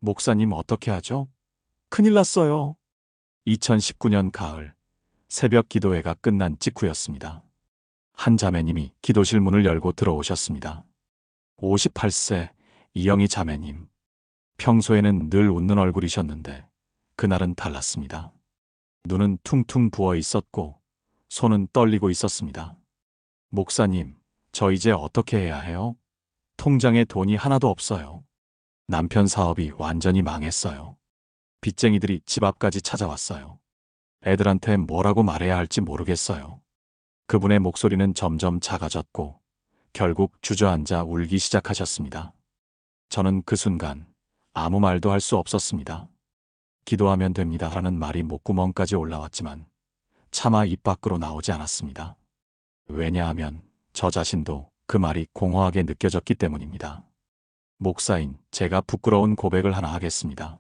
목사님 어떻게 하죠? 큰일 났어요. 2019년 가을, 새벽 기도회가 끝난 직후였습니다. 한 자매님이 기도실 문을 열고 들어오셨습니다. 58세 이영희 자매님. 평소에는 늘 웃는 얼굴이셨는데 그날은 달랐습니다. 눈은 퉁퉁 부어 있었고 손은 떨리고 있었습니다. 목사님, 저 이제 어떻게 해야 해요? 통장에 돈이 하나도 없어요. 남편 사업이 완전히 망했어요. 빚쟁이들이 집 앞까지 찾아왔어요. 애들한테 뭐라고 말해야 할지 모르겠어요. 그분의 목소리는 점점 작아졌고 결국 주저앉아 울기 시작하셨습니다. 저는 그 순간 아무 말도 할 수 없었습니다. 기도하면 됩니다라는 말이 목구멍까지 올라왔지만 차마 입 밖으로 나오지 않았습니다. 왜냐하면 저 자신도 그 말이 공허하게 느껴졌기 때문입니다. 목사인 제가 부끄러운 고백을 하나 하겠습니다.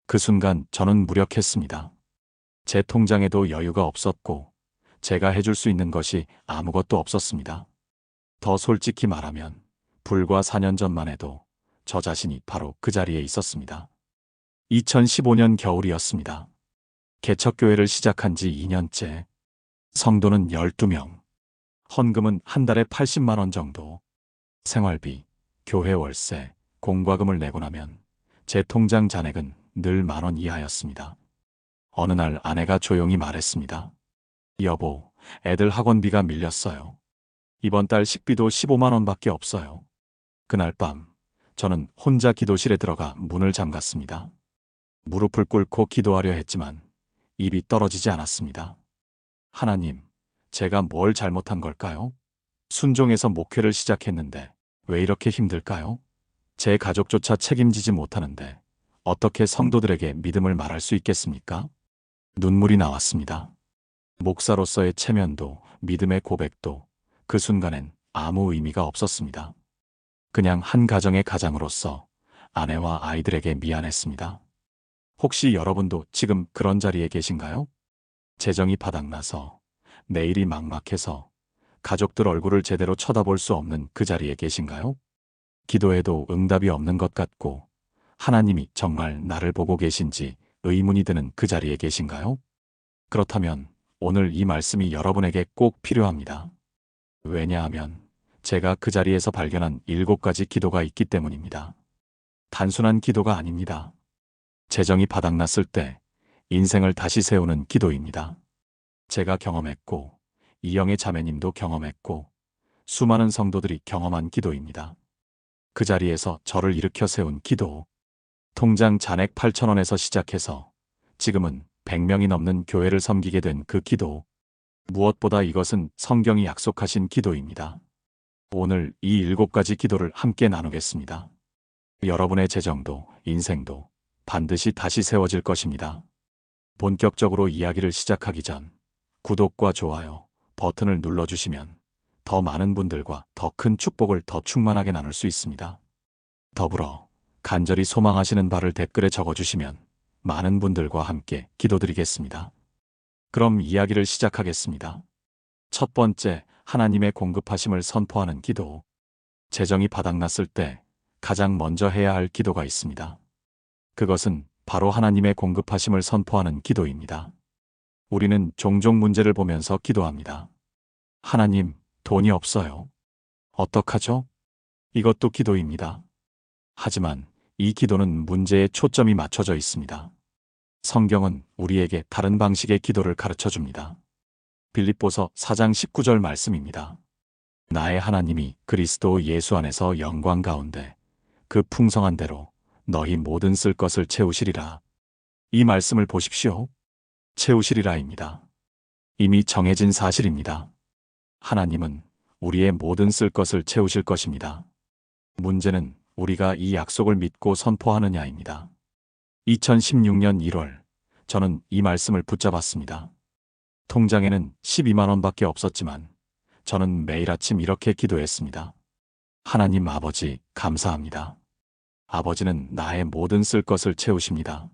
그 순간 저는 무력했습니다. 제 통장에도 여유가 없었고 제가 해줄 수 있는 것이 아무것도 없었습니다. 더 솔직히 말하면 불과 4년 전만 해도 저 자신이 바로 그 자리에 있었습니다. 2015년 겨울이었습니다. 개척교회를 시작한 지 2년째. 성도는 12명. 헌금은 한 달에 80만 원 정도. 생활비, 교회 월세, 공과금을 내고 나면 제 통장 잔액은 늘 10,000원 이하였습니다. 어느 날 아내가 조용히 말했습니다. 여보, 애들 학원비가 밀렸어요. 이번 달 식비도 15만 원밖에 없어요. 그날 밤 저는 혼자 기도실에 들어가 문을 잠갔습니다. 무릎을 꿇고 기도하려 했지만 입이 떨어지지 않았습니다. 하나님, 제가 뭘 잘못한 걸까요? 순종해서 목회를 시작했는데 왜 이렇게 힘들까요? 제 가족조차 책임지지 못하는데 어떻게 성도들에게 믿음을 말할 수 있겠습니까? 눈물이 나왔습니다. 목사로서의 체면도 믿음의 고백도 그 순간엔 아무 의미가 없었습니다. 그냥 한 가정의 가장으로서 아내와 아이들에게 미안했습니다. 혹시 여러분도 지금 그런 자리에 계신가요? 재정이 바닥나서 내일이 막막해서 가족들 얼굴을 제대로 쳐다볼 수 없는 그 자리에 계신가요? 기도해도 응답이 없는 것 같고 하나님이 정말 나를 보고 계신지 의문이 드는 그 자리에 계신가요? 그렇다면 오늘 이 말씀이 여러분에게 꼭 필요합니다. 왜냐하면 제가 그 자리에서 발견한 7가지 기도가 있기 때문입니다. 단순한 기도가 아닙니다. 재정이 바닥났을 때 인생을 다시 세우는 기도입니다. 제가 경험했고 이영애 자매님도 경험했고 수많은 성도들이 경험한 기도입니다. 그 자리에서 저를 일으켜 세운 기도. 통장 잔액 8,000원에서 시작해서 지금은 100명이 넘는 교회를 섬기게 된 그 기도. 무엇보다 이것은 성경이 약속하신 기도입니다. 오늘 이 7가지 기도를 함께 나누겠습니다. 여러분의 재정도 인생도 반드시 다시 세워질 것입니다. 본격적으로 이야기를 시작하기 전 구독과 좋아요 버튼을 눌러주시면 더 많은 분들과 더 큰 축복을 더 충만하게 나눌 수 있습니다. 더불어 간절히 소망하시는 바를 댓글에 적어주시면 많은 분들과 함께 기도드리겠습니다. 그럼 이야기를 시작하겠습니다. 첫 번째, 하나님의 공급하심을 선포하는 기도. 재정이 바닥났을 때 가장 먼저 해야 할 기도가 있습니다. 그것은 바로 하나님의 공급하심을 선포하는 기도입니다. 우리는 종종 문제를 보면서 기도합니다. 하나님, 돈이 없어요. 어떡하죠? 이것도 기도입니다. 하지만 이 기도는 문제에 초점이 맞춰져 있습니다. 성경은 우리에게 다른 방식의 기도를 가르쳐 줍니다. 빌립보서 4장 19절 말씀입니다. 나의 하나님이 그리스도 예수 안에서 영광 가운데 그 풍성한 대로 너희 모든 쓸 것을 채우시리라. 이 말씀을 보십시오. 채우시리라입니다. 이미 정해진 사실입니다. 하나님은 우리의 모든 쓸 것을 채우실 것입니다. 문제는 우리가 이 약속을 믿고 선포하느냐입니다. 2016년 1월, 저는 이 말씀을 붙잡았습니다. 통장에는 12만 원밖에 없었지만 저는 매일 아침 이렇게 기도했습니다. 하나님 아버지, 감사합니다. 아버지는 나의 모든 쓸 것을 채우십니다.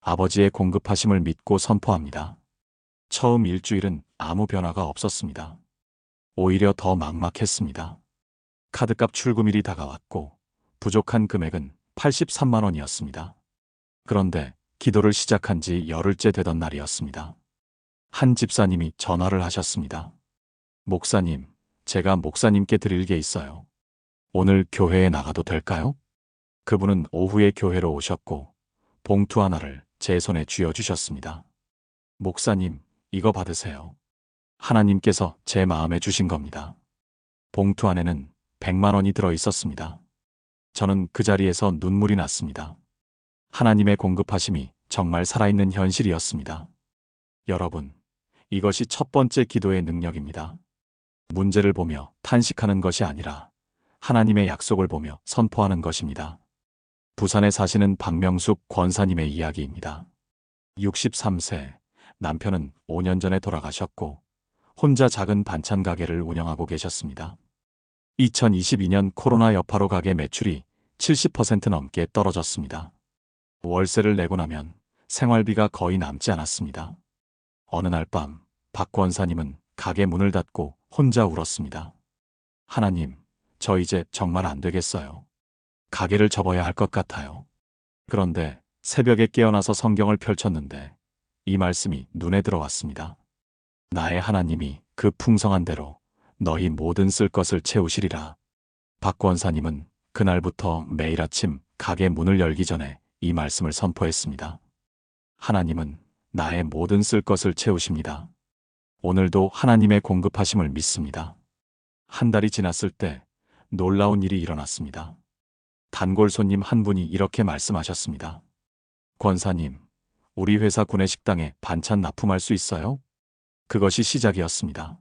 아버지의 공급하심을 믿고 선포합니다. 처음 일주일은 아무 변화가 없었습니다. 오히려 더 막막했습니다. 카드값 출금일이 다가왔고 부족한 금액은 83만 원이었습니다. 그런데 기도를 시작한 지 열흘째 되던 날이었습니다. 한 집사님이 전화를 하셨습니다. 목사님, 제가 목사님께 드릴 게 있어요. 오늘 교회에 나가도 될까요? 그분은 오후에 교회로 오셨고 봉투 하나를 제 손에 쥐어주셨습니다. 목사님, 이거 받으세요. 하나님께서 제 마음에 주신 겁니다. 봉투 안에는 100만 원이 들어 있었습니다. 저는 그 자리에서 눈물이 났습니다. 하나님의 공급하심이 정말 살아있는 현실이었습니다. 여러분, 이것이 첫 번째 기도의 능력입니다. 문제를 보며 탄식하는 것이 아니라 하나님의 약속을 보며 선포하는 것입니다. 부산에 사시는 박명숙 권사님의 이야기입니다. 63세, 남편은 5년 전에 돌아가셨고 혼자 작은 반찬 가게를 운영하고 계셨습니다. 2022년 코로나 여파로 가게 매출이 70% 넘게 떨어졌습니다. 월세를 내고 나면 생활비가 거의 남지 않았습니다. 어느 날 밤, 박 권사님은 가게 문을 닫고 혼자 울었습니다. 하나님, 저 이제 정말 안 되겠어요. 가게를 접어야 할 것 같아요. 그런데 새벽에 깨어나서 성경을 펼쳤는데 이 말씀이 눈에 들어왔습니다. 나의 하나님이 그 풍성한 대로 너희 모든 쓸 것을 채우시리라. 박 권사님은 그날부터 매일 아침 가게 문을 열기 전에 이 말씀을 선포했습니다. 하나님은 나의 모든 쓸 것을 채우십니다. 오늘도 하나님의 공급하심을 믿습니다. 한 달이 지났을 때 놀라운 일이 일어났습니다. 단골 손님 한 분이 이렇게 말씀하셨습니다. 권사님, 우리 회사 구내식당에 반찬 납품할 수 있어요? 그것이 시작이었습니다.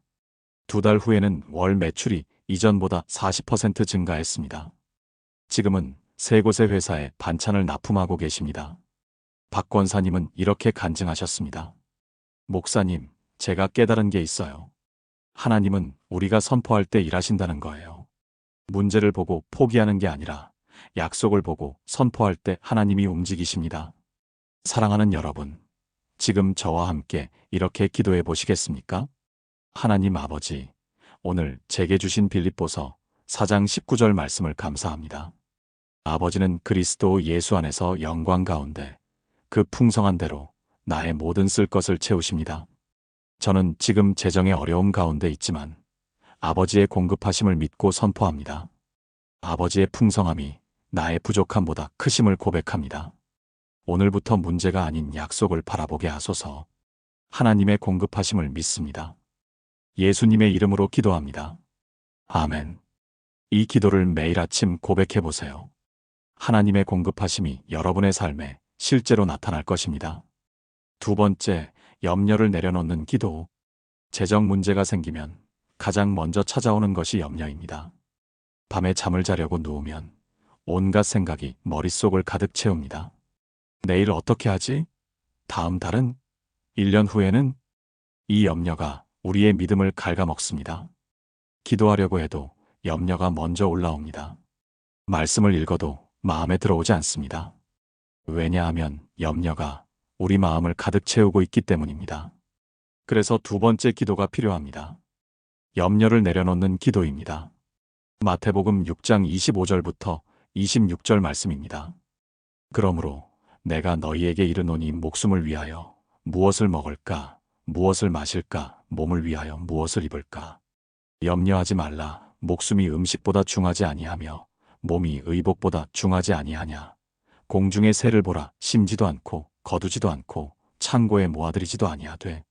2달 후에는 월 매출이 이전보다 40% 증가했습니다. 지금은 3곳의 회사에 반찬을 납품하고 계십니다. 박 권사님은 이렇게 간증하셨습니다. 목사님, 제가 깨달은 게 있어요. 하나님은 우리가 선포할 때 일하신다는 거예요. 문제를 보고 포기하는 게 아니라 약속을 보고 선포할 때 하나님이 움직이십니다. 사랑하는 여러분, 지금 저와 함께 이렇게 기도해 보시겠습니까? 하나님 아버지, 오늘 제게 주신 빌립보서 4장 19절 말씀을 감사합니다. 아버지는 그리스도 예수 안에서 영광 가운데 그 풍성한 대로 나의 모든 쓸 것을 채우십니다. 저는 지금 재정의 어려움 가운데 있지만 아버지의 공급하심을 믿고 선포합니다. 아버지의 풍성함이 나의 부족함보다 크심을 고백합니다. 오늘부터 문제가 아닌 약속을 바라보게 하소서. 하나님의 공급하심을 믿습니다. 예수님의 이름으로 기도합니다. 아멘. 이 기도를 매일 아침 고백해 보세요. 하나님의 공급하심이 여러분의 삶에 실제로 나타날 것입니다. 2번째, 염려를 내려놓는 기도. 재정 문제가 생기면 가장 먼저 찾아오는 것이 염려입니다. 밤에 잠을 자려고 누우면 온갖 생각이 머릿속을 가득 채웁니다. 내일 어떻게 하지? 다음 달은? 1년 후에는? 이 염려가 우리의 믿음을 갉아먹습니다. 기도하려고 해도 염려가 먼저 올라옵니다. 말씀을 읽어도 마음에 들어오지 않습니다. 왜냐하면 염려가 우리 마음을 가득 채우고 있기 때문입니다. 그래서 2번째 기도가 필요합니다. 염려를 내려놓는 기도입니다. 마태복음 6장 25절부터 26절 말씀입니다. 그러므로 내가 너희에게 이르노니 목숨을 위하여 무엇을 먹을까, 무엇을 마실까, 몸을 위하여 무엇을 입을까. 염려하지 말라. 목숨이 음식보다 중하지 아니하며 몸이 의복보다 중하지 아니하냐. 공중의 새를 보라. 심지도 않고 거두지도 않고 창고에 모아들이지도 아니하되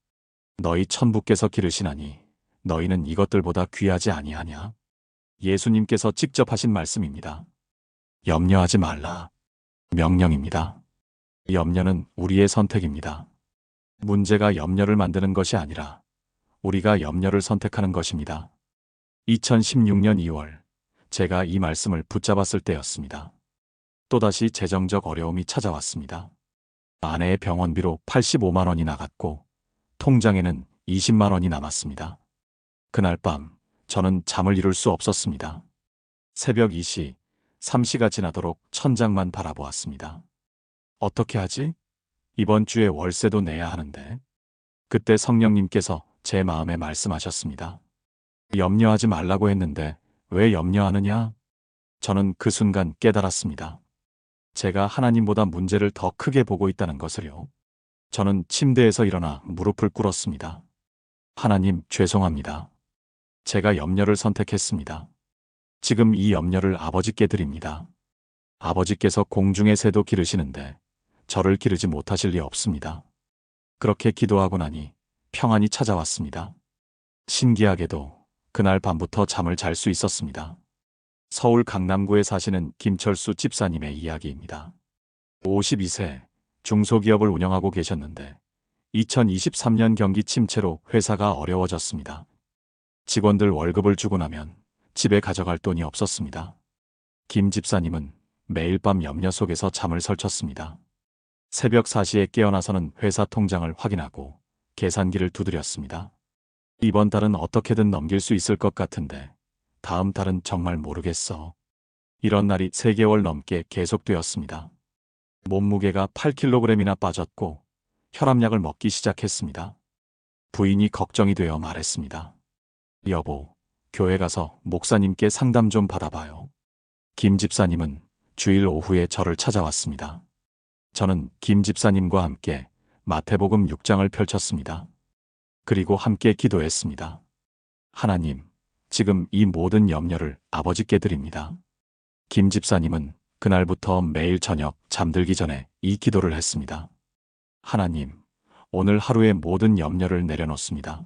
너희 천부께서 기르시나니 너희는 이것들보다 귀하지 아니하냐. 예수님께서 직접 하신 말씀입니다. 염려하지 말라. 명령입니다. 염려는 우리의 선택입니다. 문제가 염려를 만드는 것이 아니라 우리가 염려를 선택하는 것입니다. 2016년 2월 제가 이 말씀을 붙잡았을 때였습니다. 또다시 재정적 어려움이 찾아왔습니다. 아내의 병원비로 85만 원이 나갔고 통장에는 20만 원이 남았습니다. 그날 밤 저는 잠을 이룰 수 없었습니다. 새벽 2시, 3시가 지나도록 천장만 바라보았습니다. 어떻게 하지? 이번 주에 월세도 내야 하는데. 그때 성령님께서 제 마음에 말씀하셨습니다. 염려하지 말라고 했는데 왜 염려하느냐? 저는 그 순간 깨달았습니다. 제가 하나님보다 문제를 더 크게 보고 있다는 것을요. 저는 침대에서 일어나 무릎을 꿇었습니다. 하나님, 죄송합니다. 제가 염려를 선택했습니다. 지금 이 염려를 아버지께 드립니다. 아버지께서 공중의 새도 기르시는데 저를 기르지 못하실 리 없습니다. 그렇게 기도하고 나니 평안이 찾아왔습니다. 신기하게도 그날 밤부터 잠을 잘 수 있었습니다. 서울 강남구에 사시는 김철수 집사님의 이야기입니다. 52세, 중소기업을 운영하고 계셨는데 2023년 경기 침체로 회사가 어려워졌습니다. 직원들 월급을 주고 나면 집에 가져갈 돈이 없었습니다. 김 집사님은 매일 밤 염려 속에서 잠을 설쳤습니다. 새벽 4시에 깨어나서는 회사 통장을 확인하고 계산기를 두드렸습니다. 이번 달은 어떻게든 넘길 수 있을 것 같은데 다음 달은 정말 모르겠어. 이런 날이 3개월 넘게 계속되었습니다. 몸무게가 8kg이나 빠졌고 혈압약을 먹기 시작했습니다. 부인이 걱정이 되어 말했습니다. 여보, 교회 가서 목사님께 상담 좀 받아봐요. 김 집사님은 주일 오후에 저를 찾아왔습니다. 저는 김 집사님과 함께 마태복음 6장을 펼쳤습니다. 그리고 함께 기도했습니다. 하나님, 지금 이 모든 염려를 아버지께 드립니다. 김 집사님은 그날부터 매일 저녁 잠들기 전에 이 기도를 했습니다. 하나님, 오늘 하루의 모든 염려를 내려놓습니다.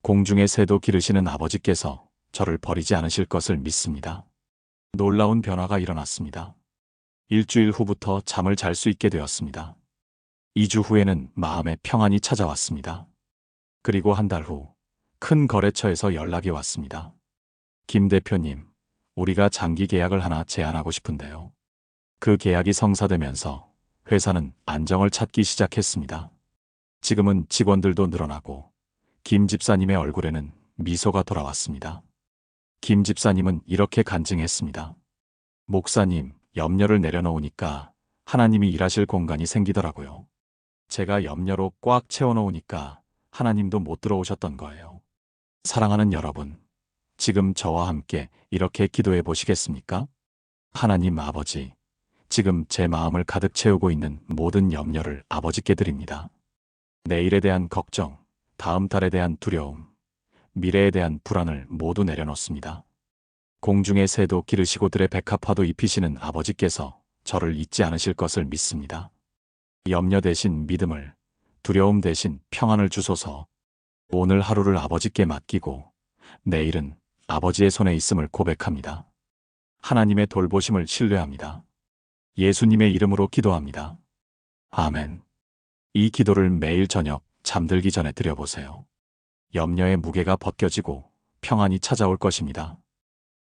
공중의 새도 기르시는 아버지께서 저를 버리지 않으실 것을 믿습니다. 놀라운 변화가 일어났습니다. 일주일 후부터 잠을 잘 수 있게 되었습니다. 2주 후에는 마음의 평안이 찾아왔습니다. 그리고 한 달 후, 큰 거래처에서 연락이 왔습니다. 김 대표님, 우리가 장기 계약을 하나 제안하고 싶은데요. 그 계약이 성사되면서 회사는 안정을 찾기 시작했습니다. 지금은 직원들도 늘어나고 김 집사님의 얼굴에는 미소가 돌아왔습니다. 김 집사님은 이렇게 간증했습니다. 목사님, 염려를 내려놓으니까 하나님이 일하실 공간이 생기더라고요. 제가 염려로 꽉 채워놓으니까 하나님도 못 들어오셨던 거예요. 사랑하는 여러분, 지금 저와 함께 이렇게 기도해 보시겠습니까? 하나님 아버지, 지금 제 마음을 가득 채우고 있는 모든 염려를 아버지께 드립니다. 내일에 대한 걱정, 다음 달에 대한 두려움, 미래에 대한 불안을 모두 내려놓습니다. 공중의 새도 기르시고 들의 백합화도 입히시는 아버지께서 저를 잊지 않으실 것을 믿습니다. 염려 대신 믿음을, 두려움 대신 평안을 주소서. 오늘 하루를 아버지께 맡기고 내일은 아버지의 손에 있음을 고백합니다. 하나님의 돌보심을 신뢰합니다. 예수님의 이름으로 기도합니다. 아멘. 이 기도를 매일 저녁 잠들기 전에 드려보세요. 염려의 무게가 벗겨지고 평안이 찾아올 것입니다.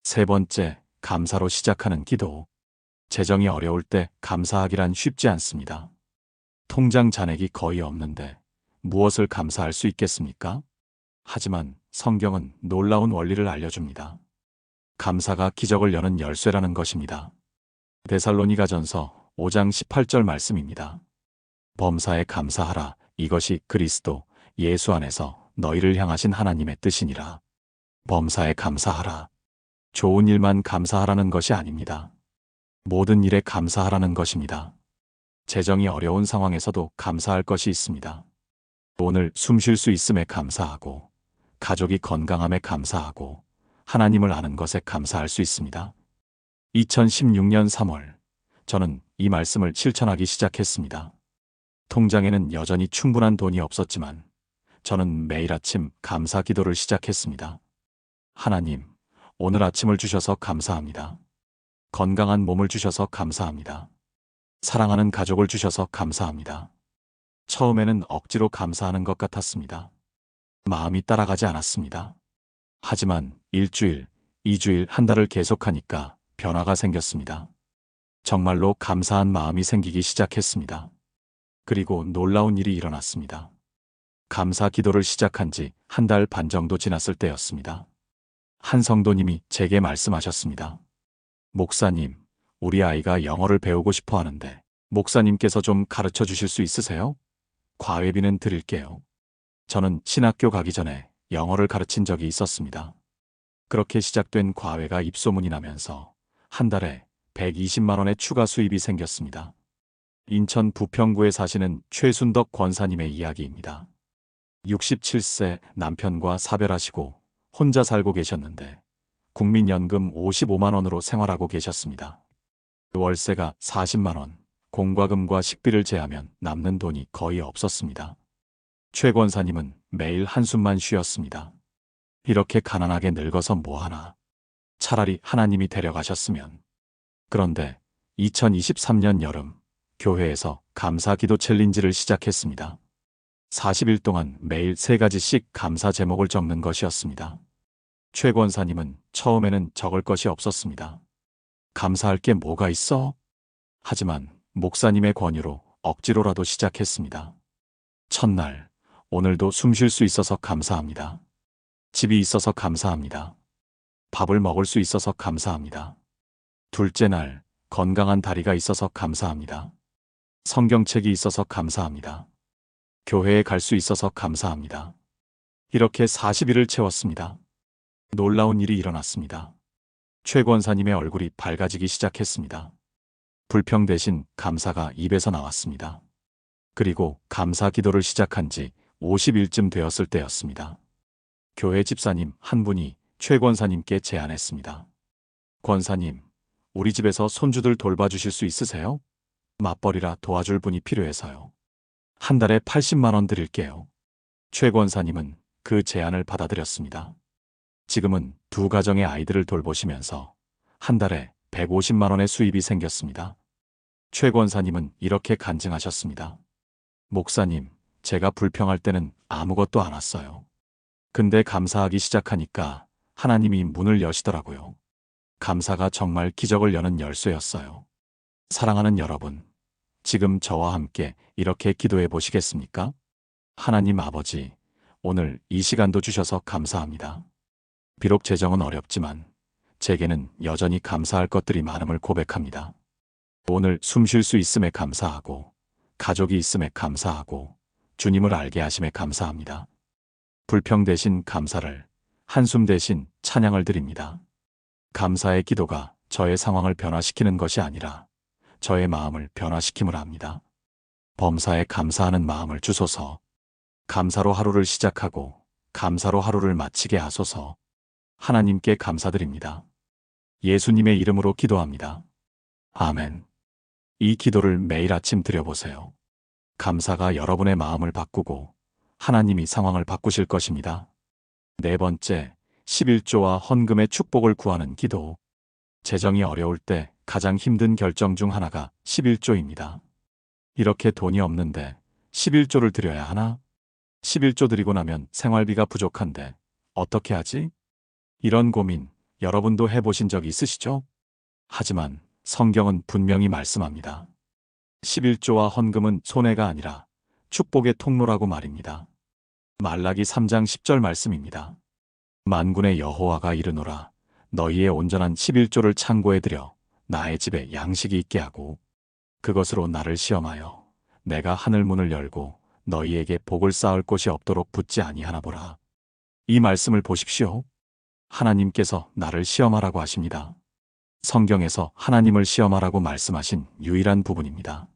3번째, 감사로 시작하는 기도. 재정이 어려울 때 감사하기란 쉽지 않습니다. 통장 잔액이 거의 없는데 무엇을 감사할 수 있겠습니까? 하지만 성경은 놀라운 원리를 알려줍니다. 감사가 기적을 여는 열쇠라는 것입니다. 데살로니가전서 5장 18절 말씀입니다. 범사에 감사하라. 이것이 그리스도 예수 안에서 너희를 향하신 하나님의 뜻이니라. 범사에 감사하라. 좋은 일만 감사하라는 것이 아닙니다. 모든 일에 감사하라는 것입니다. 재정이 어려운 상황에서도 감사할 것이 있습니다. 오늘 숨 쉴 수 있음에 감사하고, 가족이 건강함에 감사하고, 하나님을 아는 것에 감사할 수 있습니다. 2016년 3월, 저는 이 말씀을 실천하기 시작했습니다. 통장에는 여전히 충분한 돈이 없었지만, 저는 매일 아침 감사 기도를 시작했습니다. 하나님, 오늘 아침을 주셔서 감사합니다. 건강한 몸을 주셔서 감사합니다. 사랑하는 가족을 주셔서 감사합니다. 처음에는 억지로 감사하는 것 같았습니다. 마음이 따라가지 않았습니다. 하지만 일주일, 2주일, 한 달을 계속하니까 변화가 생겼습니다. 정말로 감사한 마음이 생기기 시작했습니다. 그리고 놀라운 일이 일어났습니다. 감사 기도를 시작한 지 한 달 반 정도 지났을 때였습니다. 한 성도님이 제게 말씀하셨습니다. 목사님, 우리 아이가 영어를 배우고 싶어 하는데 목사님께서 좀 가르쳐 주실 수 있으세요? 과외비는 드릴게요. 저는 신학교 가기 전에 영어를 가르친 적이 있었습니다. 그렇게 시작된 과외가 입소문이 나면서 한 달에 120만 원의 추가 수입이 생겼습니다. 인천 부평구에 사시는 최순덕 권사님의 이야기입니다. 67세 남편과 사별하시고 혼자 살고 계셨는데 국민연금 55만 원으로 생활하고 계셨습니다. 월세가 40만 원, 공과금과 식비를 제하면 남는 돈이 거의 없었습니다. 최 권사님은 매일 한숨만 쉬었습니다. 이렇게 가난하게 늙어서 뭐하나. 차라리 하나님이 데려가셨으면. 그런데 2023년 여름 교회에서 감사 기도 챌린지를 시작했습니다. 40일 동안 매일 3가지씩 감사 제목을 적는 것이었습니다. 최 권사님은 처음에는 적을 것이 없었습니다. 감사할 게 뭐가 있어? 하지만 목사님의 권유로 억지로라도 시작했습니다. 첫날, 오늘도 숨 쉴 수 있어서 감사합니다. 집이 있어서 감사합니다. 밥을 먹을 수 있어서 감사합니다. 둘째 날, 건강한 다리가 있어서 감사합니다. 성경책이 있어서 감사합니다. 교회에 갈 수 있어서 감사합니다. 이렇게 40일을 채웠습니다. 놀라운 일이 일어났습니다. 최 권사님의 얼굴이 밝아지기 시작했습니다. 불평 대신 감사가 입에서 나왔습니다. 그리고 감사 기도를 시작한 지 50일쯤 되었을 때였습니다. 교회 집사님 한 분이 최 권사님께 제안했습니다. 권사님, 우리 집에서 손주들 돌봐주실 수 있으세요? 맞벌이라 도와줄 분이 필요해서요. 한 달에 80만 원 드릴게요. 최 권사님은 그 제안을 받아들였습니다. 지금은 2가정의 아이들을 돌보시면서 한 달에 150만 원의 수입이 생겼습니다. 최 권사님은 이렇게 간증하셨습니다. 목사님, 제가 불평할 때는 아무것도 안 왔어요. 근데 감사하기 시작하니까 하나님이 문을 여시더라고요. 감사가 정말 기적을 여는 열쇠였어요. 사랑하는 여러분, 지금 저와 함께 이렇게 기도해 보시겠습니까? 하나님 아버지, 오늘 이 시간도 주셔서 감사합니다. 비록 재정은 어렵지만 제게는 여전히 감사할 것들이 많음을 고백합니다. 오늘 숨 쉴 수 있음에 감사하고 가족이 있음에 감사하고 주님을 알게 하심에 감사합니다. 불평 대신 감사를, 한숨 대신 찬양을 드립니다. 감사의 기도가 저의 상황을 변화시키는 것이 아니라 저의 마음을 변화시킴을 합니다. 범사에 감사하는 마음을 주소서. 감사로 하루를 시작하고 감사로 하루를 마치게 하소서. 하나님께 감사드립니다. 예수님의 이름으로 기도합니다. 아멘. 이 기도를 매일 아침 드려보세요. 감사가 여러분의 마음을 바꾸고 하나님이 상황을 바꾸실 것입니다. 네 번째, 11조와 헌금의 축복을 구하는 기도. 재정이 어려울 때 가장 힘든 결정 중 하나가 11조입니다. 이렇게 돈이 없는데 11조를 드려야 하나? 11조 드리고 나면 생활비가 부족한데 어떻게 하지? 이런 고민 여러분도 해보신 적 있으시죠? 하지만 성경은 분명히 말씀합니다. 11조와 헌금은 손해가 아니라 축복의 통로라고 말입니다. 말라기 3장 10절 말씀입니다. 만군의 여호와가 이르노라. 너희의 온전한 11조를 창고에 들여 나의 집에 양식이 있게 하고 그것으로 나를 시험하여 내가 하늘 문을 열고 너희에게 복을 쌓을 곳이 없도록 붙지 아니하나 보라. 이 말씀을 보십시오. 하나님께서 나를 시험하라고 하십니다. 성경에서 하나님을 시험하라고 말씀하신 유일한 부분입니다.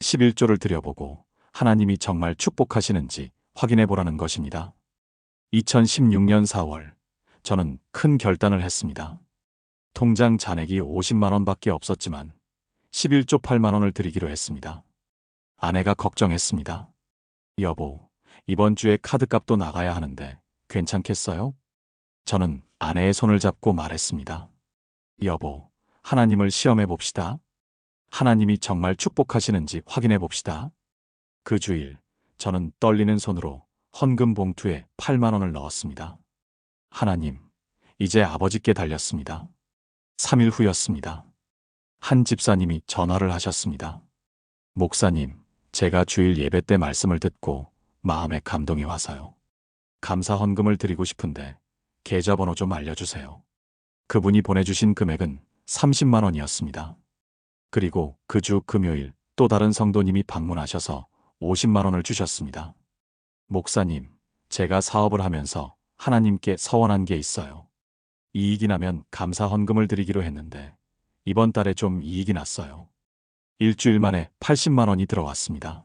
11조를 드려보고 하나님이 정말 축복하시는지 확인해 보라는 것입니다. 2016년 4월, 저는 큰 결단을 했습니다. 통장 잔액이 50만 원밖에 없었지만 11조 8만 원을 드리기로 했습니다. 아내가 걱정했습니다. 여보, 이번 주에 카드값도 나가야 하는데 괜찮겠어요? 저는 아내의 손을 잡고 말했습니다. 여보, 하나님을 시험해 봅시다. 하나님이 정말 축복하시는지 확인해 봅시다. 그 주일, 저는 떨리는 손으로 헌금 봉투에 8만 원을 넣었습니다. 하나님, 이제 아버지께 달렸습니다. 3일 후였습니다. 한 집사님이 전화를 하셨습니다. 목사님, 제가 주일 예배 때 말씀을 듣고 마음에 감동이 와서요. 감사 헌금을 드리고 싶은데 계좌번호 좀 알려주세요. 그분이 보내주신 금액은 30만 원이었습니다. 그리고 그 주 금요일 또 다른 성도님이 방문하셔서 50만 원을 주셨습니다. 목사님, 제가 사업을 하면서 하나님께 서원한 게 있어요. 이익이 나면 감사 헌금을 드리기로 했는데 이번 달에 좀 이익이 났어요. 일주일 만에 80만 원이 들어왔습니다.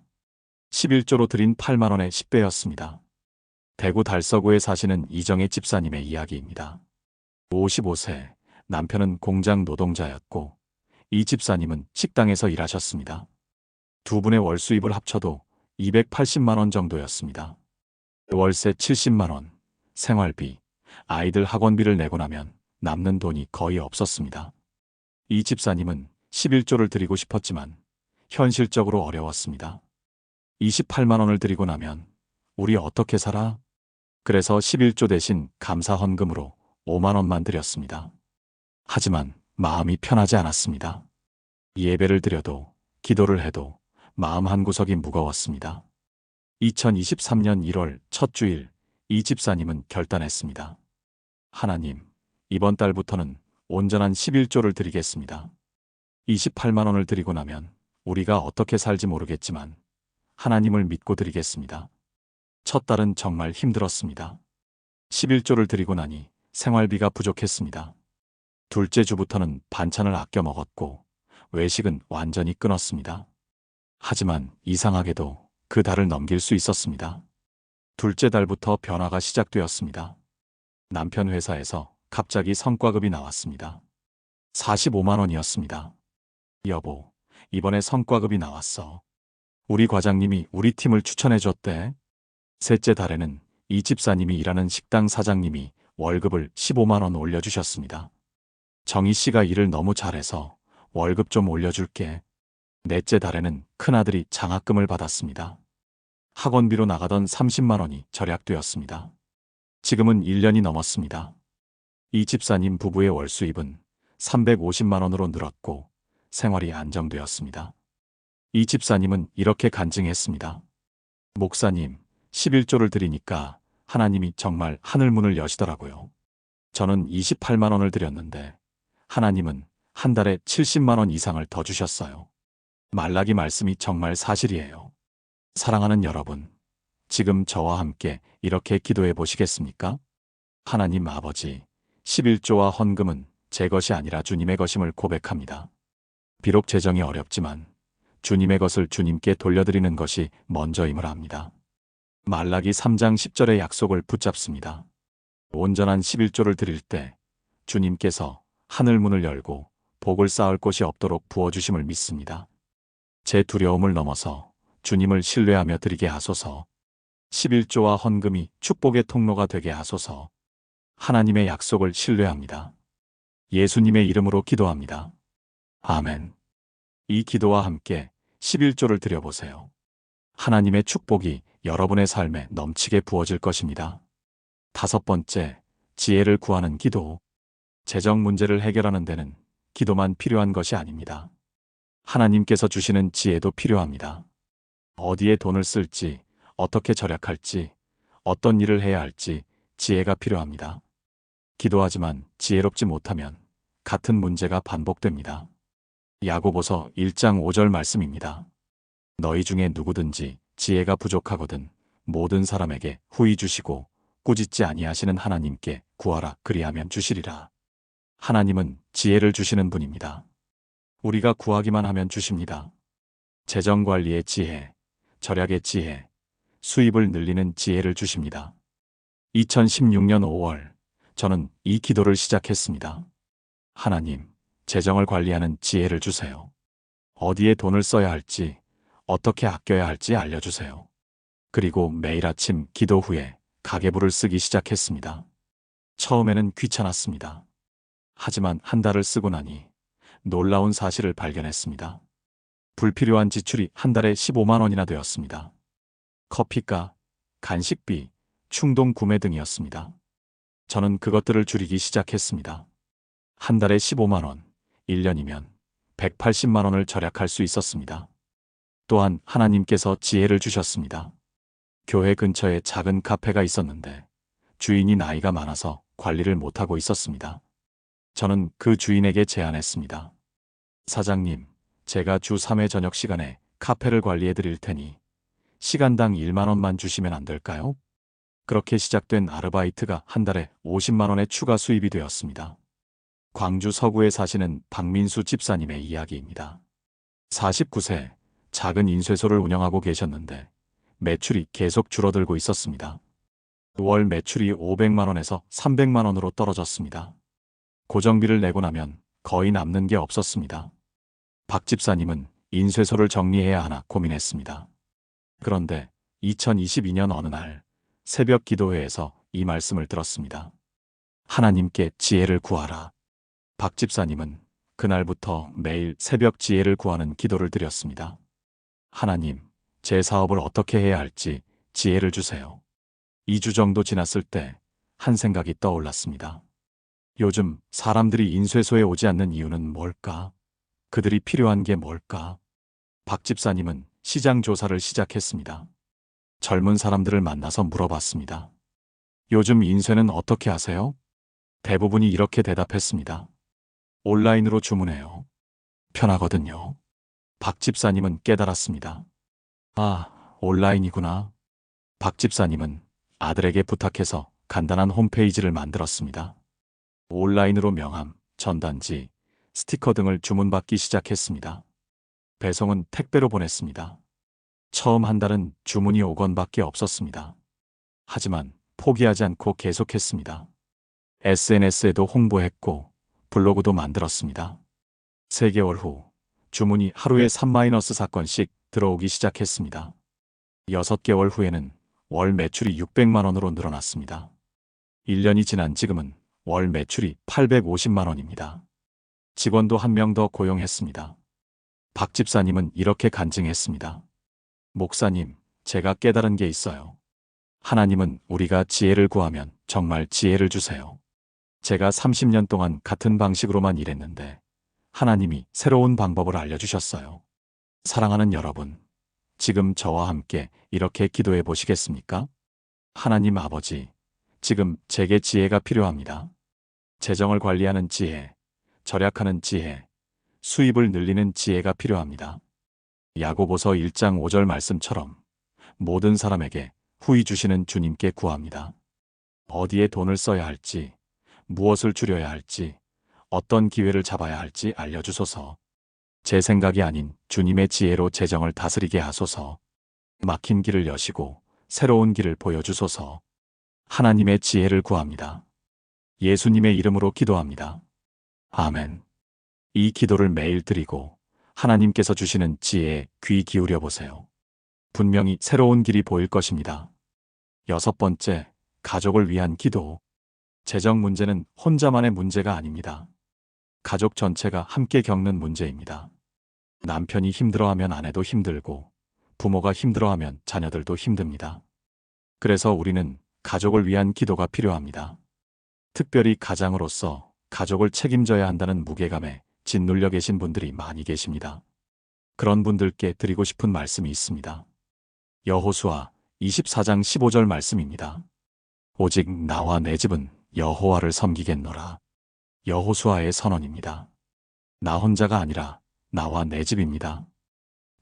11조로 들인 8만 원의 10배였습니다. 대구 달서구에 사시는 이정혜 집사님의 이야기입니다. 55세, 남편은 공장 노동자였고 이 집사님은 식당에서 일하셨습니다. 두 분의 월 수입을 합쳐도 280만 원 정도였습니다. 월세 70만 원, 생활비, 아이들 학원비를 내고 나면 남는 돈이 거의 없었습니다. 이 집사님은 11조를 드리고 싶었지만 현실적으로 어려웠습니다. 28만 원을 드리고 나면 우리 어떻게 살아? 그래서 11조 대신 감사 헌금으로 5만 원만 드렸습니다. 하지만 마음이 편하지 않았습니다. 예배를 드려도 기도를 해도 마음 한구석이 무거웠습니다. 2023년 1월 첫 주일 이 집사님은 결단했습니다. 하나님, 이번 달부터는 온전한 11조를 드리겠습니다. 28만 원을 드리고 나면 우리가 어떻게 살지 모르겠지만 하나님을 믿고 드리겠습니다. 첫 달은 정말 힘들었습니다. 11조를 드리고 나니 생활비가 부족했습니다. 둘째 주부터는 반찬을 아껴 먹었고 외식은 완전히 끊었습니다. 하지만 이상하게도 그 달을 넘길 수 있었습니다. 둘째 달부터 변화가 시작되었습니다. 남편 회사에서 갑자기 성과급이 나왔습니다. 45만 원이었습니다. 여보, 이번에 성과급이 나왔어. 우리 과장님이 우리 팀을 추천해줬대. 셋째 달에는 이 집사님이 일하는 식당 사장님이 월급을 15만 원 올려주셨습니다. 정희 씨가 일을 너무 잘해서 월급 좀 올려줄게. 넷째 달에는 큰아들이 장학금을 받았습니다. 학원비로 나가던 30만 원이 절약되었습니다. 지금은 1년이 넘었습니다. 이 집사님 부부의 월 수입은 350만 원으로 늘었고 생활이 안정되었습니다. 이 집사님은 이렇게 간증했습니다. 목사님, 11조를 드리니까 하나님이 정말 하늘문을 여시더라고요. 저는 28만 원을 드렸는데 하나님은 한 달에 70만 원 이상을 더 주셨어요. 말라기 말씀이 정말 사실이에요. 사랑하는 여러분, 지금 저와 함께 이렇게 기도해 보시겠습니까? 하나님 아버지, 11조와 헌금은 제 것이 아니라 주님의 것임을 고백합니다. 비록 재정이 어렵지만 주님의 것을 주님께 돌려드리는 것이 먼저임을 압니다. 말라기 3장 10절의 약속을 붙잡습니다. 온전한 11조를 드릴 때 주님께서 하늘문을 열고 복을 쌓을 곳이 없도록 부어주심을 믿습니다. 제 두려움을 넘어서 주님을 신뢰하며 드리게 하소서. 11조와 헌금이 축복의 통로가 되게 하소서. 하나님의 약속을 신뢰합니다. 예수님의 이름으로 기도합니다. 아멘. 이 기도와 함께 11조를 드려보세요. 하나님의 축복이 여러분의 삶에 넘치게 부어질 것입니다. 다섯 번째, 지혜를 구하는 기도. 재정 문제를 해결하는 데는 기도만 필요한 것이 아닙니다. 하나님께서 주시는 지혜도 필요합니다. 어디에 돈을 쓸지, 어떻게 절약할지, 어떤 일을 해야 할지 지혜가 필요합니다. 기도하지만 지혜롭지 못하면 같은 문제가 반복됩니다. 야고보서 1장 5절 말씀입니다. 너희 중에 누구든지 지혜가 부족하거든 모든 사람에게 후히 주시고 꾸짖지 아니하시는 하나님께 구하라 그리하면 주시리라. 하나님은 지혜를 주시는 분입니다. 우리가 구하기만 하면 주십니다. 재정관리의 지혜, 절약의 지혜, 수입을 늘리는 지혜를 주십니다. 2016년 5월 저는 이 기도를 시작했습니다. 하나님, 재정을 관리하는 지혜를 주세요. 어디에 돈을 써야 할지, 어떻게 아껴야 할지 알려주세요. 그리고 매일 아침 기도 후에 가계부를 쓰기 시작했습니다. 처음에는 귀찮았습니다. 하지만 한 달을 쓰고 나니 놀라운 사실을 발견했습니다. 불필요한 지출이 한 달에 15만 원이나 되었습니다. 커피값, 간식비, 충동 구매 등이었습니다. 저는 그것들을 줄이기 시작했습니다. 한 달에 15만 원, 1년이면 180만 원을 절약할 수 있었습니다. 또한 하나님께서 지혜를 주셨습니다. 교회 근처에 작은 카페가 있었는데 주인이 나이가 많아서 관리를 못하고 있었습니다. 저는 그 주인에게 제안했습니다. 사장님, 제가 주 3회 저녁 시간에 카페를 관리해 드릴 테니 시간당 1만 원만 주시면 안 될까요? 그렇게 시작된 아르바이트가 한 달에 50만 원의 추가 수입이 되었습니다. 광주 서구에 사시는 박민수 집사님의 이야기입니다. 49세, 작은 인쇄소를 운영하고 계셨는데 매출이 계속 줄어들고 있었습니다. 월 매출이 500만 원에서 300만 원으로 떨어졌습니다. 고정비를 내고 나면 거의 남는 게 없었습니다. 박 집사님은 인쇄소를 정리해야 하나 고민했습니다. 그런데 2022년 어느 날 새벽 기도회에서 이 말씀을 들었습니다. 하나님께 지혜를 구하라. 박 집사님은 그날부터 매일 새벽 지혜를 구하는 기도를 드렸습니다. 하나님, 제 사업을 어떻게 해야 할지 지혜를 주세요. 2주 정도 지났을 때 한 생각이 떠올랐습니다. 요즘 사람들이 인쇄소에 오지 않는 이유는 뭘까? 그들이 필요한 게 뭘까? 박 집사님은 시장 조사를 시작했습니다. 젊은 사람들을 만나서 물어봤습니다. 요즘 인쇄는 어떻게 하세요? 대부분이 이렇게 대답했습니다. 온라인으로 주문해요. 편하거든요. 박 집사님은 깨달았습니다. 아, 온라인이구나. 박 집사님은 아들에게 부탁해서 간단한 홈페이지를 만들었습니다. 온라인으로 명함, 전단지, 스티커 등을 주문받기 시작했습니다. 배송은 택배로 보냈습니다. 처음 한 달은 주문이 5건밖에 없었습니다. 하지만 포기하지 않고 계속했습니다. SNS에도 홍보했고 블로그도 만들었습니다. 3개월 후 주문이 하루에 3-4건씩 들어오기 시작했습니다. 6개월 후에는 월 매출이 600만 원으로 늘어났습니다. 1년이 지난 지금은 월 매출이 850만 원입니다. 직원도 한 명 더 고용했습니다. 박 집사님은 이렇게 간증했습니다. 목사님, 제가 깨달은 게 있어요. 하나님은 우리가 지혜를 구하면 정말 지혜를 주세요. 제가 30년 동안 같은 방식으로만 일했는데 하나님이 새로운 방법을 알려주셨어요. 사랑하는 여러분, 지금 저와 함께 이렇게 기도해 보시겠습니까? 하나님 아버지, 지금 제게 지혜가 필요합니다. 재정을 관리하는 지혜, 절약하는 지혜, 수입을 늘리는 지혜가 필요합니다. 야고보서 1장 5절 말씀처럼 모든 사람에게 후히 주시는 주님께 구합니다. 어디에 돈을 써야 할지, 무엇을 줄여야 할지, 어떤 기회를 잡아야 할지 알려주소서. 제 생각이 아닌 주님의 지혜로 재정을 다스리게 하소서. 막힌 길을 여시고 새로운 길을 보여주소서. 하나님의 지혜를 구합니다. 예수님의 이름으로 기도합니다. 아멘. 이 기도를 매일 드리고 하나님께서 주시는 지혜에 귀 기울여 보세요. 분명히 새로운 길이 보일 것입니다. 6번째, 가족을 위한 기도. 재정 문제는 혼자만의 문제가 아닙니다. 가족 전체가 함께 겪는 문제입니다. 남편이 힘들어하면 아내도 힘들고 부모가 힘들어하면 자녀들도 힘듭니다. 그래서 우리는 가족을 위한 기도가 필요합니다. 특별히 가장으로서 가족을 책임져야 한다는 무게감에 짓눌려 계신 분들이 많이 계십니다. 그런 분들께 드리고 싶은 말씀이 있습니다. 여호수아 24장 15절 말씀입니다. 오직 나와 내 집은 여호와를 섬기겠노라. 여호수아의 선언입니다. 나 혼자가 아니라 나와 내 집입니다.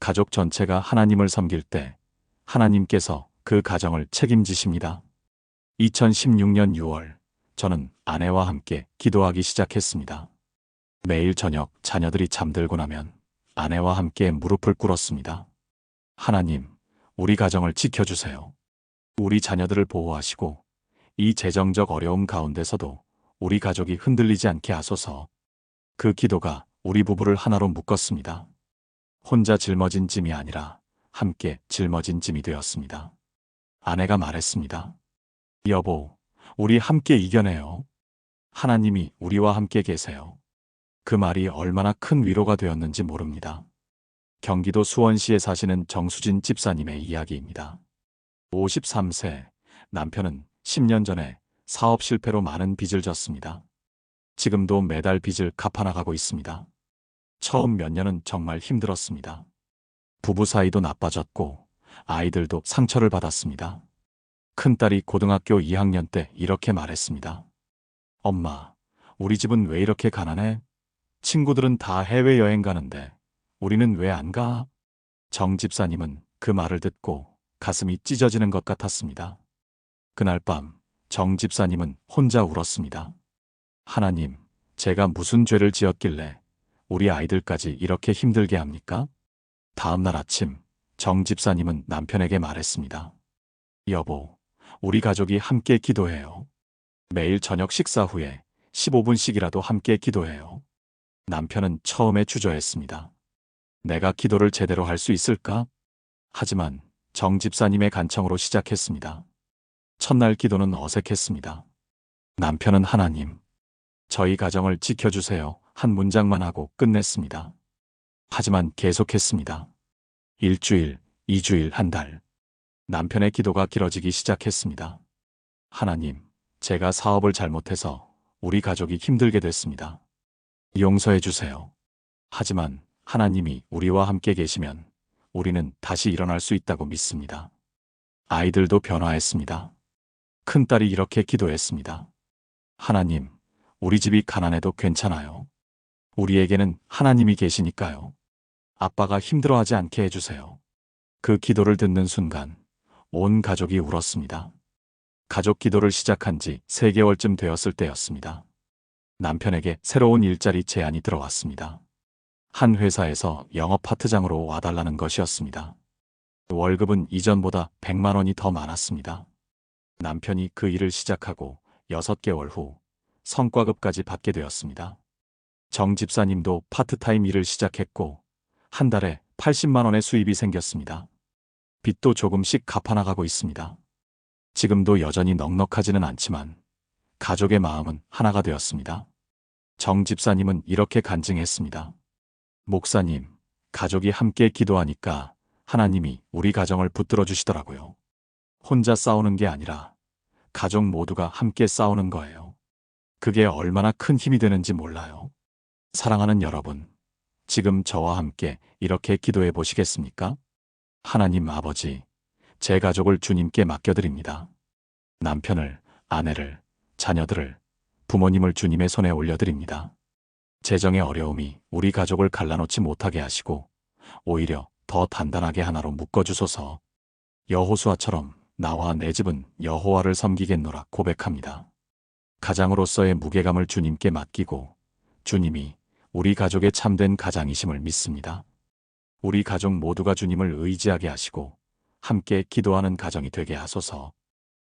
가족 전체가 하나님을 섬길 때 하나님께서 그 가정을 책임지십니다. 2016년 6월 저는 아내와 함께 기도하기 시작했습니다. 매일 저녁 자녀들이 잠들고 나면 아내와 함께 무릎을 꿇었습니다. 하나님, 우리 가정을 지켜주세요. 우리 자녀들을 보호하시고 이 재정적 어려움 가운데서도 우리 가족이 흔들리지 않게 하소서. 그 기도가 우리 부부를 하나로 묶었습니다. 혼자 짊어진 짐이 아니라 함께 짊어진 짐이 되었습니다. 아내가 말했습니다. 여보, 우리 함께 이겨내요. 하나님이 우리와 함께 계세요. 그 말이 얼마나 큰 위로가 되었는지 모릅니다. 경기도 수원시에 사시는 정수진 집사님의 이야기입니다. 53세, 남편은 10년 전에 사업 실패로 많은 빚을 졌습니다. 지금도 매달 빚을 갚아나가고 있습니다. 처음 몇 년은 정말 힘들었습니다. 부부 사이도 나빠졌고 아이들도 상처를 받았습니다. 큰딸이 고등학교 2학년 때 이렇게 말했습니다. 엄마, 우리 집은 왜 이렇게 가난해? 친구들은 다 해외여행 가는데 우리는 왜 안 가? 정 집사님은 그 말을 듣고 가슴이 찢어지는 것 같았습니다. 그날 밤 정 집사님은 혼자 울었습니다. 하나님, 제가 무슨 죄를 지었길래 우리 아이들까지 이렇게 힘들게 합니까? 다음 날 아침 정 집사님은 남편에게 말했습니다. 여보, 우리 가족이 함께 기도해요. 매일 저녁 식사 후에 15분씩이라도 함께 기도해요. 남편은 처음에 주저했습니다. 내가 기도를 제대로 할 수 있을까? 하지만 정 집사님의 간청으로 시작했습니다. 첫날 기도는 어색했습니다. 남편은 하나님, 저희 가정을 지켜주세요. 한 문장만 하고 끝냈습니다. 하지만 계속했습니다. 일주일, 2주일, 한 달. 남편의 기도가 길어지기 시작했습니다. 하나님, 제가 사업을 잘못해서 우리 가족이 힘들게 됐습니다. 용서해 주세요. 하지만 하나님이 우리와 함께 계시면 우리는 다시 일어날 수 있다고 믿습니다. 아이들도 변화했습니다. 큰딸이 이렇게 기도했습니다. 하나님, 우리 집이 가난해도 괜찮아요. 우리에게는 하나님이 계시니까요. 아빠가 힘들어하지 않게 해주세요. 그 기도를 듣는 순간 온 가족이 울었습니다. 가족 기도를 시작한 지 3개월쯤 되었을 때였습니다. 남편에게 새로운 일자리 제안이 들어왔습니다. 한 회사에서 영업 파트장으로 와달라는 것이었습니다. 월급은 이전보다 100만 원이 더 많았습니다. 남편이 그 일을 시작하고 6개월 후 성과급까지 받게 되었습니다. 정 집사님도 파트타임 일을 시작했고 한 달에 80만 원의 수입이 생겼습니다. 빚도 조금씩 갚아나가고 있습니다. 지금도 여전히 넉넉하지는 않지만 가족의 마음은 하나가 되었습니다. 정 집사님은 이렇게 간증했습니다. 목사님, 가족이 함께 기도하니까 하나님이 우리 가정을 붙들어 주시더라고요. 혼자 싸우는 게 아니라 가족 모두가 함께 싸우는 거예요. 그게 얼마나 큰 힘이 되는지 몰라요. 사랑하는 여러분, 지금 저와 함께 이렇게 기도해 보시겠습니까? 하나님 아버지, 제 가족을 주님께 맡겨드립니다. 남편을, 아내를, 자녀들을, 부모님을 주님의 손에 올려드립니다. 재정의 어려움이 우리 가족을 갈라놓지 못하게 하시고 오히려 더 단단하게 하나로 묶어주소서. 여호수아처럼 나와 내 집은 여호와를 섬기겠노라 고백합니다. 가장으로서의 무게감을 주님께 맡기고 주님이 우리 가족의 참된 가장이심을 믿습니다. 우리 가족 모두가 주님을 의지하게 하시고 함께 기도하는 가정이 되게 하소서.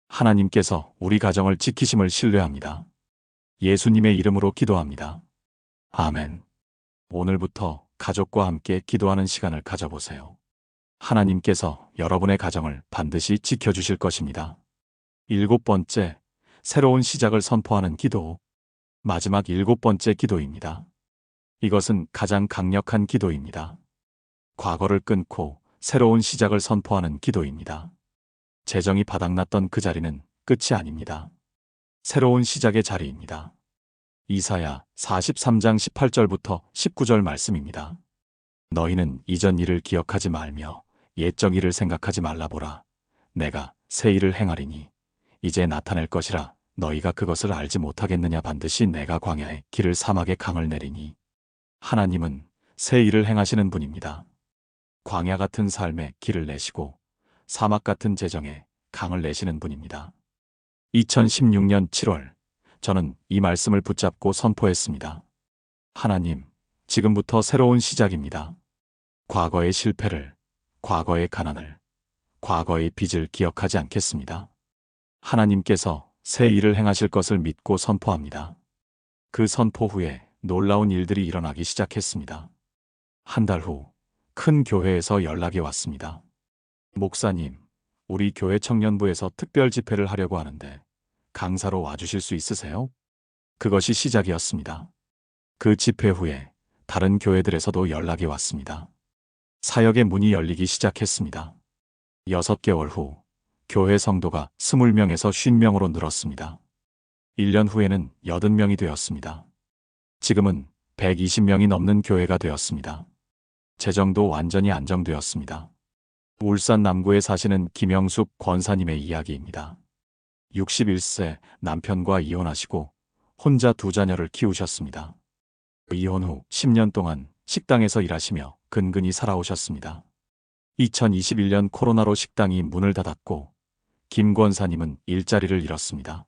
하나님께서 우리 가정을 지키심을 신뢰합니다. 예수님의 이름으로 기도합니다. 아멘. 오늘부터 가족과 함께 기도하는 시간을 가져보세요. 하나님께서 여러분의 가정을 반드시 지켜주실 것입니다. 7번째, 새로운 시작을 선포하는 기도. 마지막 7번째 기도입니다. 이것은 가장 강력한 기도입니다. 과거를 끊고 새로운 시작을 선포하는 기도입니다. 재정이 바닥났던 그 자리는 끝이 아닙니다. 새로운 시작의 자리입니다. 이사야 43장 18절부터 19절 말씀입니다. 너희는 이전 일을 기억하지 말며 옛적 일을 생각하지 말라 보라. 내가 새 일을 행하리니 이제 나타낼 것이라 너희가 그것을 알지 못하겠느냐. 반드시 내가 광야에 길을 사막에 강을 내리니. 하나님은 새 일을 행하시는 분입니다. 광야 같은 삶에 길을 내시고 사막 같은 재정에 강을 내시는 분입니다. 2016년 7월 저는 이 말씀을 붙잡고 선포했습니다. 하나님, 지금부터 새로운 시작입니다. 과거의 실패를, 과거의 가난을, 과거의 빚을 기억하지 않겠습니다. 하나님께서 새 일을 행하실 것을 믿고 선포합니다. 그 선포 후에 놀라운 일들이 일어나기 시작했습니다. 한 달 후 큰 교회에서 연락이 왔습니다. 목사님, 우리 교회 청년부에서 특별 집회를 하려고 하는데 강사로 와주실 수 있으세요? 그것이 시작이었습니다. 그 집회 후에 다른 교회들에서도 연락이 왔습니다. 사역의 문이 열리기 시작했습니다. 6개월 후 교회 성도가 20명에서 50명으로 늘었습니다. 1년 후에는 80명이 되었습니다. 지금은 120명이 넘는 교회가 되었습니다. 재정도 완전히 안정되었습니다. 울산 남구에 사시는 김영숙 권사님의 이야기입니다. 61세 남편과 이혼하시고 혼자 2자녀를 키우셨습니다. 이혼 후 10년 동안 식당에서 일하시며 근근히 살아오셨습니다. 2021년 코로나로 식당이 문을 닫았고 김 권사님은 일자리를 잃었습니다.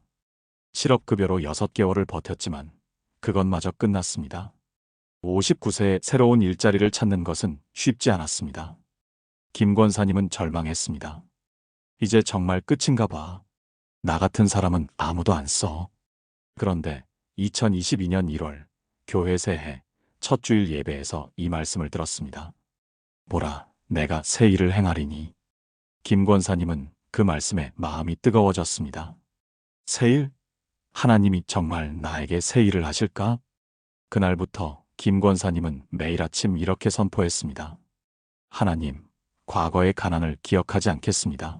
실업급여로 6개월을 버텼지만 그것마저 끝났습니다. 59세에 새로운 일자리를 찾는 것은 쉽지 않았습니다. 김 권사님은 절망했습니다. 이제 정말 끝인가 봐. 나 같은 사람은 아무도 안 써. 그런데 2022년 1월 교회 새해 첫 주일 예배에서 이 말씀을 들었습니다. 보라, 내가 새 일을 행하리니. 김 권사님은 그 말씀에 마음이 뜨거워졌습니다. 새 일? 하나님이 정말 나에게 새 일을 하실까? 그날부터 김 권사님은 매일 아침 이렇게 선포했습니다. 하나님, 과거의 가난을 기억하지 않겠습니다.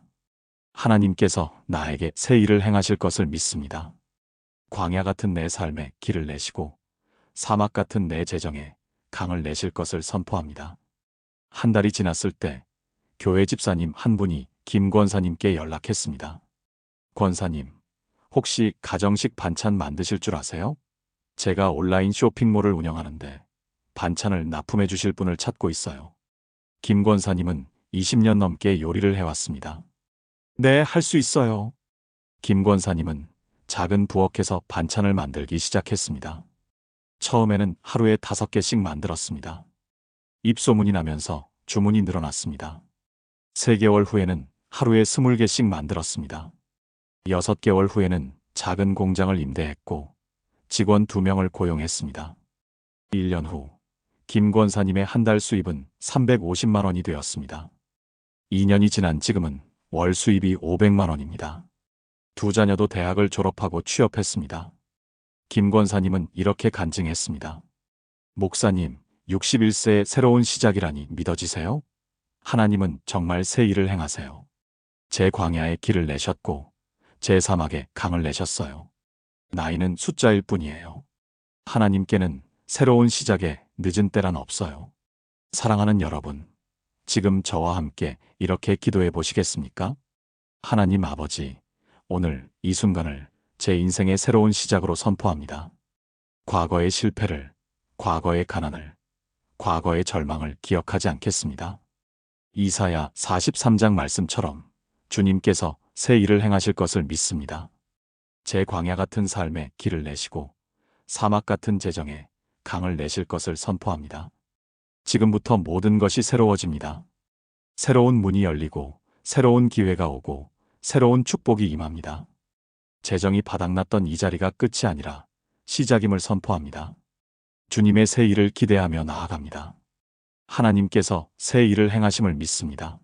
하나님께서 나에게 새 일을 행하실 것을 믿습니다. 광야 같은 내 삶에 길을 내시고 사막 같은 내 재정에 강을 내실 것을 선포합니다. 한 달이 지났을 때 교회 집사님 한 분이 김 권사님께 연락했습니다. 권사님, 혹시 가정식 반찬 만드실 줄 아세요? 제가 온라인 쇼핑몰을 운영하는데 반찬을 납품해 주실 분을 찾고 있어요. 김 권사님은 20년 넘게 요리를 해왔습니다. 네, 할 수 있어요. 김 권사님은 작은 부엌에서 반찬을 만들기 시작했습니다. 처음에는 하루에 5개씩 만들었습니다. 입소문이 나면서 주문이 늘어났습니다. 3개월 후에는 하루에 20개씩 만들었습니다. 6개월 후에는 작은 공장을 임대했고 직원 2명을 고용했습니다. 1년 후 김 권사님의 한 달 수입은 350만 원이 되었습니다. 2년이 지난 지금은 월 수입이 500만 원입니다. 2 자녀도 대학을 졸업하고 취업했습니다. 김 권사님은 이렇게 간증했습니다. 목사님, 61세의 새로운 시작이라니 믿어지세요? 하나님은 정말 새 일을 행하세요. 제 광야에 길을 내셨고 제 사막에 강을 내셨어요. 나이는 숫자일 뿐이에요. 하나님께는 새로운 시작에 늦은 때란 없어요. 사랑하는 여러분, 지금 저와 함께 이렇게 기도해 보시겠습니까? 하나님 아버지, 오늘 이 순간을 제 인생의 새로운 시작으로 선포합니다. 과거의 실패를, 과거의 가난을, 과거의 절망을 기억하지 않겠습니다. 이사야 43장 말씀처럼 주님께서 새 일을 행하실 것을 믿습니다. 제 광야 같은 삶에 길을 내시고 사막 같은 재정에 강을 내실 것을 선포합니다. 지금부터 모든 것이 새로워집니다. 새로운 문이 열리고 새로운 기회가 오고 새로운 축복이 임합니다. 재정이 바닥났던 이 자리가 끝이 아니라 시작임을 선포합니다. 주님의 새 일을 기대하며 나아갑니다. 하나님께서 새 일을 행하심을 믿습니다.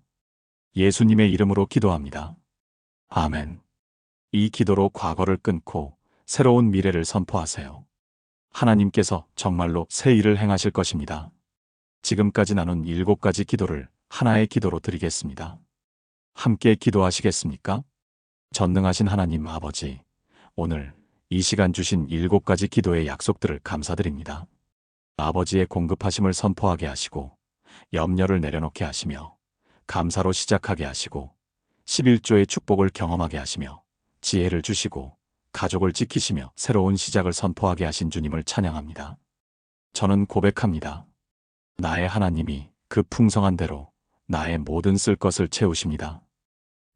예수님의 이름으로 기도합니다. 아멘. 이 기도로 과거를 끊고 새로운 미래를 선포하세요. 하나님께서 정말로 새 일을 행하실 것입니다. 지금까지 나눈 7가지 기도를 하나의 기도로 드리겠습니다. 함께 기도하시겠습니까? 전능하신 하나님 아버지, 오늘 이 시간 주신 7가지 기도의 약속들을 감사드립니다. 아버지의 공급하심을 선포하게 하시고 염려를 내려놓게 하시며 감사로 시작하게 하시고 11조의 축복을 경험하게 하시며 지혜를 주시고 가족을 지키시며 새로운 시작을 선포하게 하신 주님을 찬양합니다. 저는 고백합니다. 나의 하나님이 그 풍성한 대로 나의 모든 쓸 것을 채우십니다.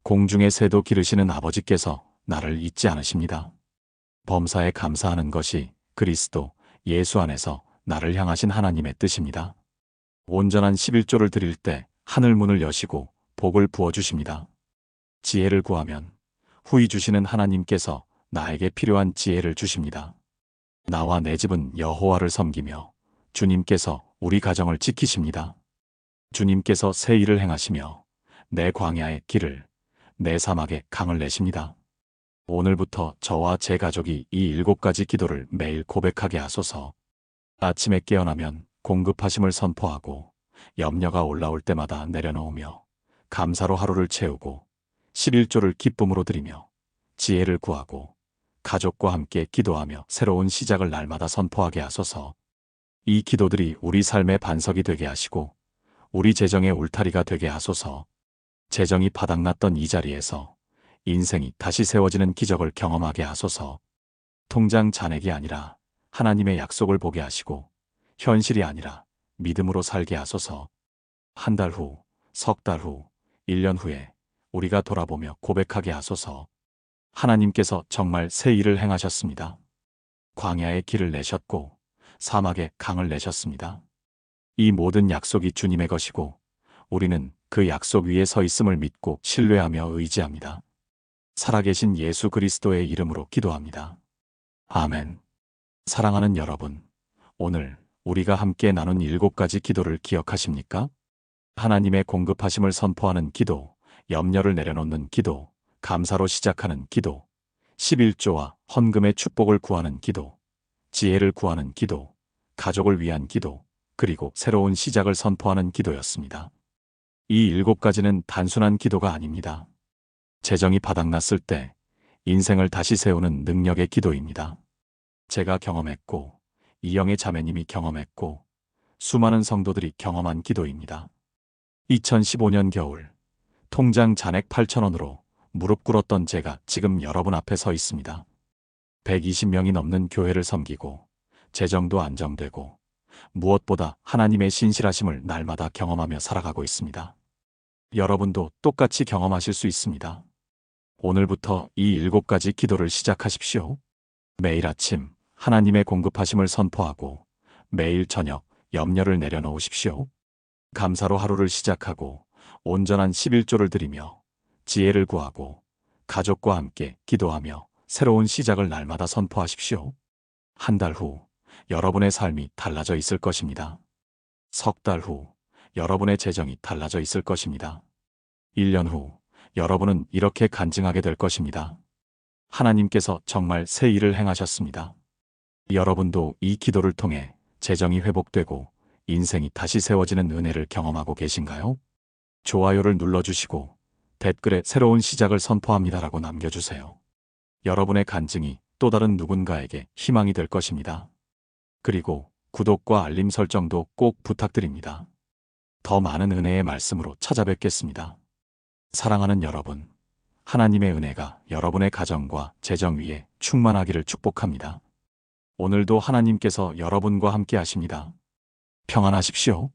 공중의 새도 기르시는 아버지께서 나를 잊지 않으십니다. 범사에 감사하는 것이 그리스도 예수 안에서 나를 향하신 하나님의 뜻입니다. 온전한 11조를 드릴 때 하늘 문을 여시고 복을 부어주십니다. 지혜를 구하면 후히 주시는 하나님께서 나에게 필요한 지혜를 주십니다. 나와 내 집은 여호와를 섬기며 주님께서 우리 가정을 지키십니다. 주님께서 새 일을 행하시며 내 광야의 길을, 내 사막에 강을 내십니다. 오늘부터 저와 제 가족이 이 7가지 기도를 매일 고백하게 하소서. 아침에 깨어나면 공급하심을 선포하고 염려가 올라올 때마다 내려놓으며 감사로 하루를 채우고 11조를 기쁨으로 드리며 지혜를 구하고 가족과 함께 기도하며 새로운 시작을 날마다 선포하게 하소서. 이 기도들이 우리 삶의 반석이 되게 하시고 우리 재정의 울타리가 되게 하소서. 재정이 바닥났던 이 자리에서 인생이 다시 세워지는 기적을 경험하게 하소서. 통장 잔액이 아니라 하나님의 약속을 보게 하시고 현실이 아니라 믿음으로 살게 하소서. 한 달 후, 석 달 후, 1년 후에 우리가 돌아보며 고백하게 하소서. 하나님께서 정말 새 일을 행하셨습니다. 광야에 길을 내셨고 사막에 강을 내셨습니다. 이 모든 약속이 주님의 것이고 우리는 그 약속 위에 서 있음을 믿고 신뢰하며 의지합니다. 살아계신 예수 그리스도의 이름으로 기도합니다. 아멘. 사랑하는 여러분, 오늘 우리가 함께 나눈 7가지 기도를 기억하십니까? 하나님의 공급하심을 선포하는 기도, 염려를 내려놓는 기도, 감사로 시작하는 기도, 11조와 헌금의 축복을 구하는 기도, 지혜를 구하는 기도, 가족을 위한 기도, 그리고 새로운 시작을 선포하는 기도였습니다. 이 7가지는 단순한 기도가 아닙니다. 재정이 바닥났을 때 인생을 다시 세우는 능력의 기도입니다. 제가 경험했고 이영애 자매님이 경험했고 수많은 성도들이 경험한 기도입니다. 2015년 겨울 통장 잔액 8,000원으로 무릎 꿇었던 제가 지금 여러분 앞에 서 있습니다. 120명이 넘는 교회를 섬기고 재정도 안정되고 무엇보다 하나님의 신실하심을 날마다 경험하며 살아가고 있습니다. 여러분도 똑같이 경험하실 수 있습니다. 오늘부터 이 7가지 기도를 시작하십시오. 매일 아침 하나님의 공급하심을 선포하고 매일 저녁 염려를 내려놓으십시오. 감사로 하루를 시작하고 온전한 11조를 드리며 지혜를 구하고 가족과 함께 기도하며 새로운 시작을 날마다 선포하십시오. 한 달 후 여러분의 삶이 달라져 있을 것입니다. 석 달 후 여러분의 재정이 달라져 있을 것입니다. 1년 후 여러분은 이렇게 간증하게 될 것입니다. 하나님께서 정말 새 일을 행하셨습니다. 여러분도 이 기도를 통해 재정이 회복되고 인생이 다시 세워지는 은혜를 경험하고 계신가요? 좋아요를 눌러주시고 댓글에 새로운 시작을 선포합니다라고 남겨주세요. 여러분의 간증이 또 다른 누군가에게 희망이 될 것입니다. 그리고 구독과 알림 설정도 꼭 부탁드립니다. 더 많은 은혜의 말씀으로 찾아뵙겠습니다. 사랑하는 여러분, 하나님의 은혜가 여러분의 가정과 재정 위에 충만하기를 축복합니다. 오늘도 하나님께서 여러분과 함께 하십니다. 평안하십시오.